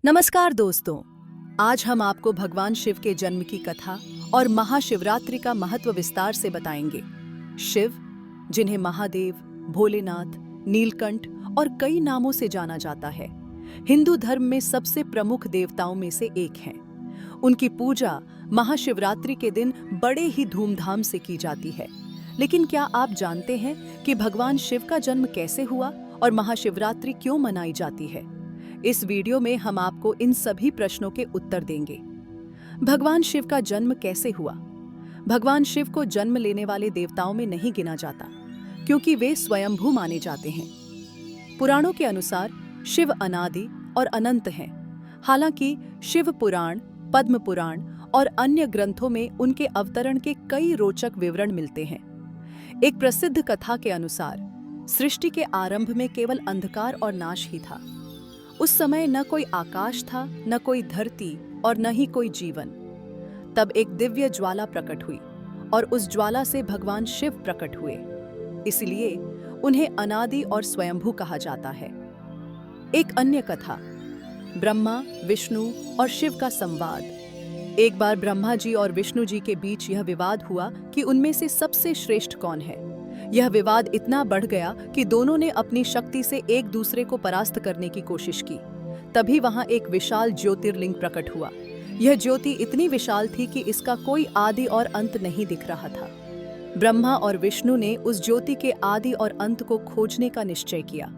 नमस्कार दोस्तों, आज हम आपको भगवान शिव के जन्म की कथा और महाशिवरात्रि का महत्व विस्तार से बताएंगे। शिव, जिन्हें महादेव, भोलेनाथ, नीलकंठ और कई नामों से जाना जाता है, हिंदू धर्म में सबसे प्रमुख देवताओं में से एक हैं। उनकी पूजा महाशिवरात्रि के दिन बड़े ही धूमधाम से की जाती है। लेकिन क्या आप जानते हैं कि भगवान शिव का जन्म कैसे हुआ और महाशिवरात्रि क्यों मनाई जाती है? इस वीडियो में हम आपको इन सभी प्रश्नों के उत्तर देंगे। भगवान शिव का जन्म कैसे हुआ? भगवान शिव को जन्म लेने वाले देवताओं में नहीं गिना जाता, क्योंकि वे स्वयंभू माने जाते हैं। पुराणों के अनुसार शिव अनादि और अनंत हैं। हालांकि शिव पुराण, पद्म पुराण और अन्य ग्रंथों में उनके अवतरण के कई रोचक विवरण मिलते हैं। एक प्रसिद्ध कथा के अनुसार सृष्टि के आरंभ में केवल अंधकार और नाश ही था। उस समय न कोई आकाश था, न कोई धरती और न ही कोई जीवन। तब एक दिव्य ज्वाला प्रकट हुई और उस ज्वाला से भगवान शिव प्रकट हुए। इसलिए उन्हें अनादि और स्वयंभू कहा जाता है। एक अन्य कथा, ब्रह्मा, विष्णु और शिव का संवाद। एक बार ब्रह्मा जी और विष्णु जी के बीच यह विवाद हुआ कि उनमें से सबसे श्रेष्ठ कौन है। यह विवाद इतना बढ़ गया कि दोनों ने अपनी शक्ति से एक दूसरे को परास्त करने की कोशिश की। तभी वहां एक विशाल ज्योतिर्लिंग प्रकट हुआ। यह ज्योति इतनी विशाल थी कि इसका कोई आदि और अंत नहीं दिख रहा था। ब्रह्मा और विष्णु ने उस ज्योति के आदि और अंत को खोजने का निश्चय किया।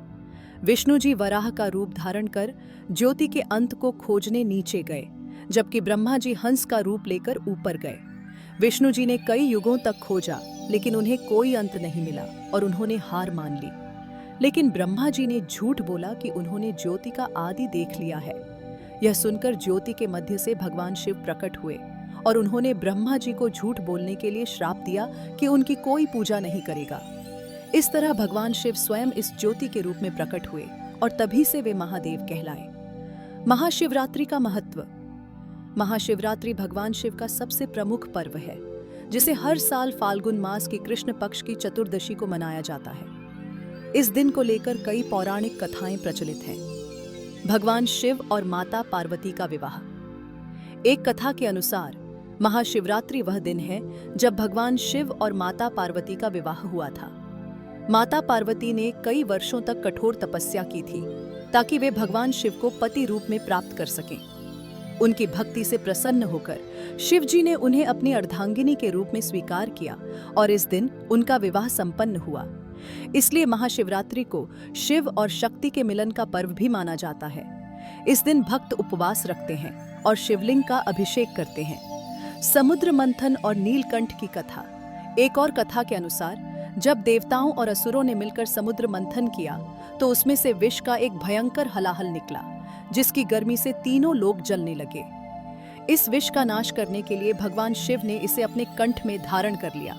विष्णु जी वराह का रूप धारण कर ज्योति के अंत को खोजने नीचे गए, जबकि ब्रह्मा जी हंस का रूप लेकर ऊपर गए। विष्णु जी ने कई युगों तक खोजा, लेकिन उन्हें कोई अंत नहीं मिला और उन्होंने हार मान ली। लेकिन ब्रह्मा जी ने झूठ बोला कि उन्होंने ज्योति का आदि देख लिया है। यह सुनकर ज्योति के मध्य से भगवान शिव प्रकट हुए और उन्होंने ब्रह्मा जी को झूठ बोलने के लिए श्राप दिया कि उनकी कोई पूजा नहीं करेगा। इस तरह भगवान शिव स्वयं इस ज्योति के रूप में प्रकट हुए और तभी से वे महादेव कहलाए। महाशिवरात्रि का महत्व। महाशिवरात्रि भगवान शिव का सबसे प्रमुख पर्व है, जिसे हर साल फाल्गुन मास की कृष्ण पक्ष की चतुर्दशी को मनाया जाता है। इस दिन को लेकर कई पौराणिक कथाएं प्रचलित हैं। भगवान शिव और माता पार्वती का विवाह। एक कथा के अनुसार महाशिवरात्रि वह दिन है जब भगवान शिव और माता पार्वती का विवाह हुआ था। माता पार्वती ने कई वर्षों तक कठोर तपस्या की थी ताकि वे भगवान शिव को पति रूप में प्राप्त कर सकें। उनकी भक्ति से प्रसन्न होकर शिव जी ने उन्हें अपनी अर्धांगिनी के रूप में स्वीकार किया और इस दिन उनका विवाह संपन्न हुआ। इसलिए महाशिवरात्रि को शिव और शक्ति के मिलन का पर्व भी माना जाता है। इस दिन भक्त उपवास रखते हैं और शिवलिंग का अभिषेक करते हैं। समुद्र मंथन और नीलकंठ की कथा। एक और कथा के अनुसार जब देवताओं और असुरों ने मिलकर समुद्र मंथन किया तो उसमें से विष का एक भयंकर हलाहल निकला, जिसकी गर्मी से तीनों लोग जलने लगे। इस विष का नाश करने के लिए भगवान शिव ने इसे अपने कंठ में धारण कर लिया,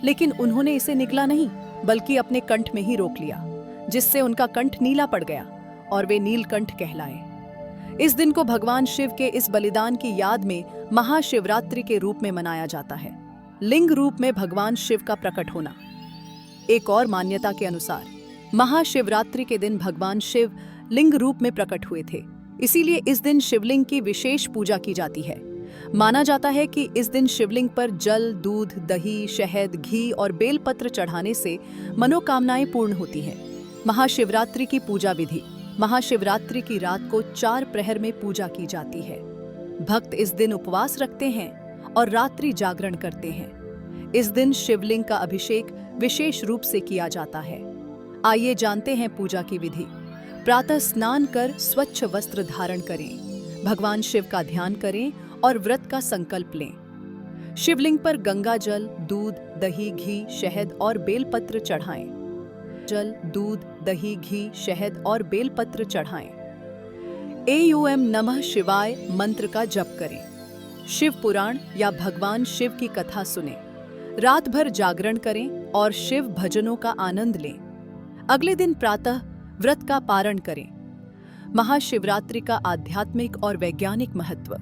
लेकिन उन्होंने इसे निगला नहीं बल्कि अपने कंठ में ही रोक लिया, जिससे उनका कंठ नीला पड़ गया और वे नीलकंठ कहलाए। इस दिन को भगवान शिव के इस बलिदान की याद में महाशिवरात्रि के रूप में मनाया जाता है। लिंग रूप में भगवान शिव का प्रकट होना। एक और मान्यता के अनुसार महाशिवरात्रि के दिन भगवान शिव लिंग रूप में प्रकट हुए थे, इसीलिए इस दिन शिवलिंग की विशेष पूजा की जाती है। माना जाता है कि इस दिन शिवलिंग पर जल, दूध, दही, शहद, घी और बेलपत्र चढ़ाने से मनोकामनाएं पूर्ण होती हैं। महाशिवरात्रि की पूजा विधि। महाशिवरात्रि की रात को 4 प्रहर में पूजा की जाती है। भक्त इस दिन उपवास रखते हैं और रात्रि जागरण करते हैं। इस दिन शिवलिंग का अभिषेक विशेष रूप से किया जाता है। आइए जानते हैं पूजा की विधि। प्रातः स्नान कर स्वच्छ वस्त्र धारण करें, भगवान शिव का ध्यान करें और व्रत का संकल्प लें। शिवलिंग पर गंगा जल, दूध, दही, घी, शहद और बेलपत्र चढ़ाएं। जल, दूध, दही, घी, शहद और बेलपत्र चढ़ाएं। एओम नमः शिवाय मंत्र का जप करें। शिव पुराण या भगवान शिव की कथा सुनें। रात भर जागरण करें और शिव भजनों का आनंद लें। अगले दिन प्रातः व्रत का पारण करें। महाशिवरात्रि का आध्यात्मिक और वैज्ञानिक महत्व।